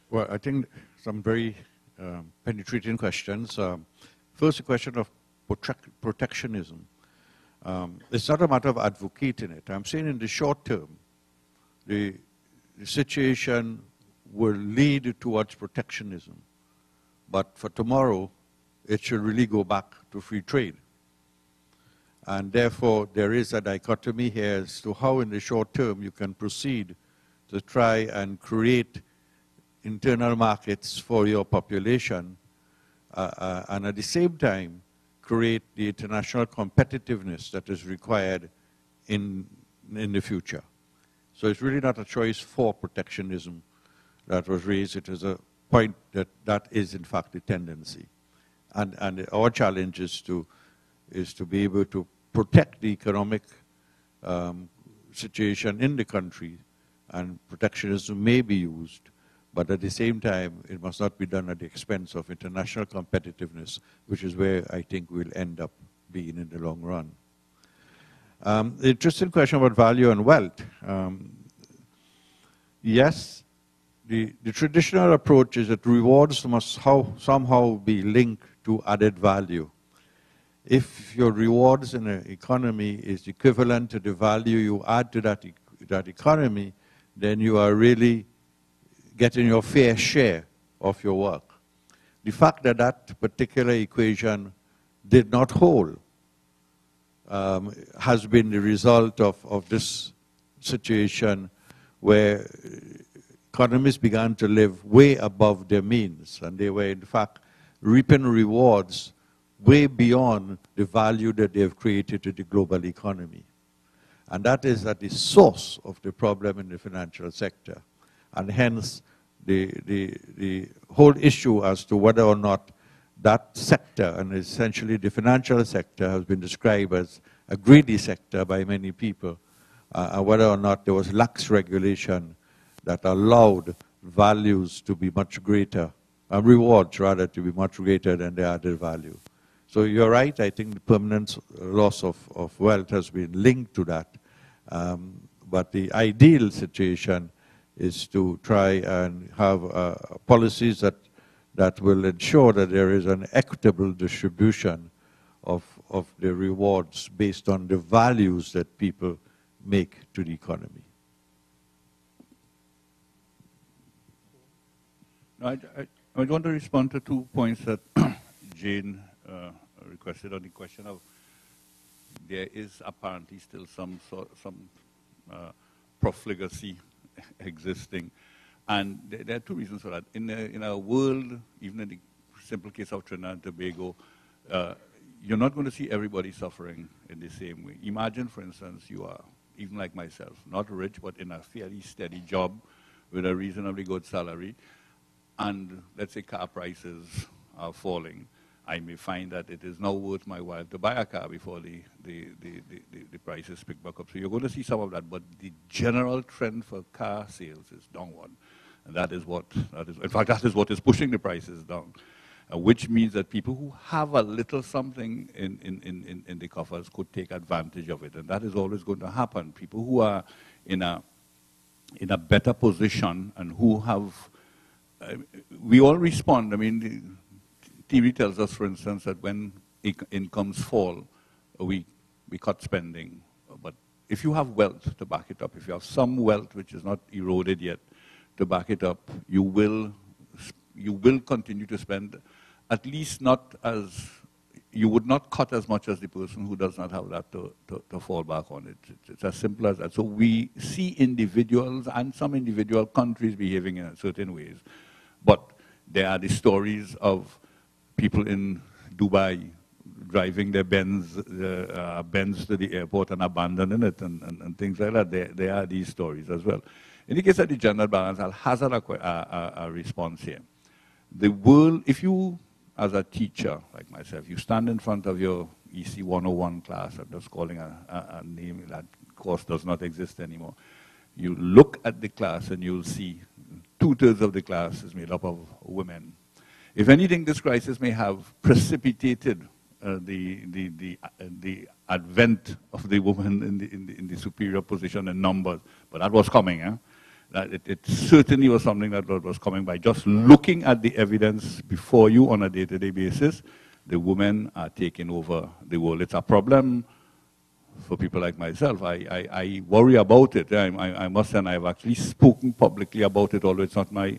Well, I think some very penetrating questions. First, the question of protectionism. It's not a matter of advocating it. I'm saying in the short term, the situation will lead towards protectionism. But for tomorrow, it should really go back to free trade. And therefore, there is a dichotomy here as to how in the short term you can proceed to try and create internal markets for your population and at the same time create the international competitiveness that is required in the future. So it's really not a choice for protectionism that was raised. It is a point that is in fact the tendency. And our challenge is to be able to protect the economic situation in the country, and protectionism may be used, but at the same time, it must not be done at the expense of international competitiveness, which is where I think we'll end up being in the long run. The interesting question about value and wealth. Yes, the traditional approach is that rewards must somehow be linked to added value. If your rewards in an economy is equivalent to the value you add to that economy, then you are really getting your fair share of your work. The fact that that particular equation did not hold has been the result of this situation where economies began to live way above their means, and they were in fact reaping rewards way beyond the value that they have created to the global economy. And that is at the source of the problem in the financial sector. And hence, the whole issue as to whether or not that sector, and essentially the financial sector, has been described as a greedy sector by many people, and whether or not there was lax regulation that allowed values to be much greater, and rewards rather to be much greater than the added value. So you're right, I think the permanent loss of wealth has been linked to that. But the ideal situation is to try and have policies that will ensure that there is an equitable distribution of the rewards based on the values that people make to the economy. I want to respond to 2 points that Jane requested on the question of there is apparently still some profligacy existing. And there are 2 reasons for that. In our world, even in the simple case of Trinidad and Tobago, you're not going to see everybody suffering in the same way. Imagine, for instance, you are, even like myself, not rich, but in a fairly steady job with a reasonably good salary, and let's say car prices are falling. I may find that it is now worth my while to buy a car before the prices pick back up. So you're going to see some of that, but the general trend for car sales is downward. And that is what is pushing the prices down, which means that people who have a little something in the coffers could take advantage of it. And that is always going to happen. People who are in a better position and who have, we all respond. I mean, TV tells us, for instance, that when incomes fall, we cut spending. But if you have wealth to back it up, if you have some wealth which is not eroded yet to back it up, you will continue to spend, at least not as, you would not cut as much as the person who does not have that to fall back on it. It's as simple as that. So we see individuals and some individual countries behaving in certain ways. But there are the stories of people in Dubai driving their Benz to the airport and abandoning it and things like that. There are these stories as well. In the case of the gender balance, I'll hazard a response here. The world, if you, as a teacher like myself, you stand in front of your EC 101 class, I'm just calling a name, that course does not exist anymore. You look at the class and you'll see 2/3 of the class is made up of women. If anything, this crisis may have precipitated the advent of the woman in the superior position in numbers, but that was coming. that it certainly was something that was coming by. Just looking at the evidence before you on a day-to-day basis, the women are taking over the world. It's a problem for people like myself. I worry about it. I must say, and I've actually spoken publicly about it, although it's not my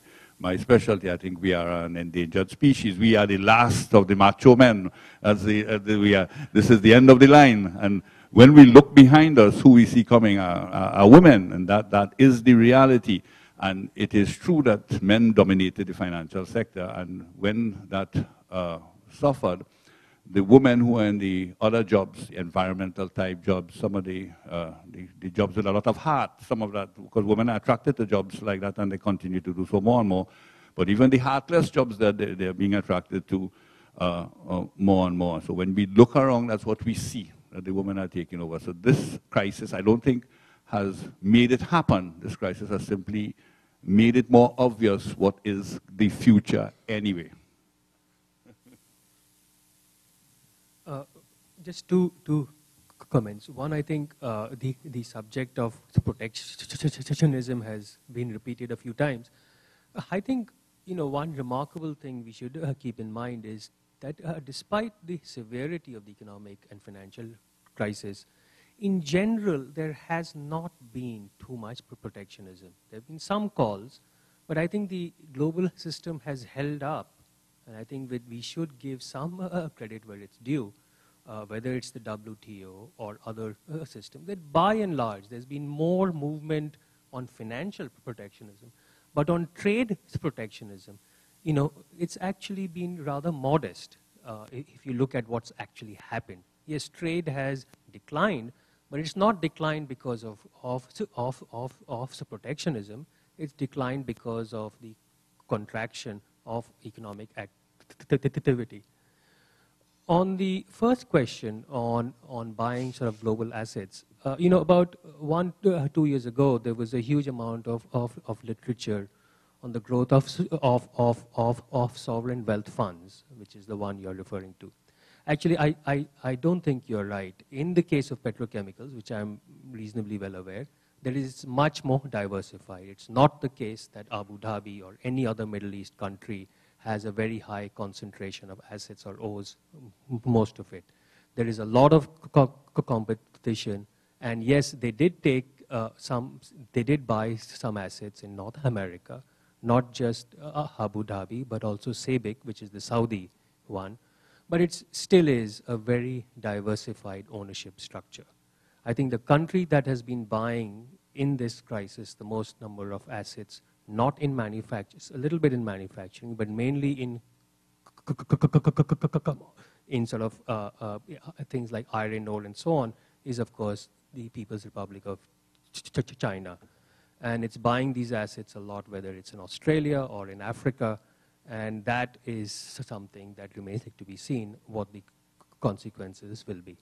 specialty. I think we are an endangered species. We are the last of the macho men. This is the end of the line. And when we look behind us, who we see coming are women, and that is the reality. And it is true that men dominated the financial sector, and when that suffered, the women who are in the other jobs, environmental type jobs, some of the jobs with a lot of heart, some of that, because women are attracted to jobs like that and they continue to do so more and more. But even the heartless jobs that they're being attracted to more and more. So when we look around, that's what we see, that the women are taking over. So this crisis, I don't think, has made it happen. This crisis has simply made it more obvious what is the future anyway. Just two comments. One, I think the subject of protectionism has been repeated a few times. I think, one remarkable thing we should keep in mind is that despite the severity of the economic and financial crisis, in general, there has not been too much protectionism. There have been some calls, but I think the global system has held up, and I think that we should give some credit where it's due. Whether it's the WTO or other systems, that by and large, there's been more movement on financial protectionism. But on trade protectionism, it's actually been rather modest if you look at what's actually happened. Yes, trade has declined, but it's not declined because of protectionism. It's declined because of the contraction of economic activity. On the first question on buying sort of global assets, about 1 to 2 years ago, there was a huge amount of literature on the growth of sovereign wealth funds, which is the one you're referring to. Actually, I don't think you're right. In the case of petrochemicals, which I'm reasonably well aware, there is much more diversified. It's not the case that Abu Dhabi or any other Middle East country has a very high concentration of assets or owes most of it. There is a lot of competition, and yes, they did they did buy some assets in North America, not just Abu Dhabi, but also SABIC, which is the Saudi one. But it still is a very diversified ownership structure. I think the country that has been buying in this crisis the most number of assets, not in manufacturing, a little bit in manufacturing, but mainly in sort of things like iron ore and so on, is of course the People's Republic of China. And it's buying these assets a lot, whether it's in Australia or in Africa, and that is something that remains to be seen what the consequences will be.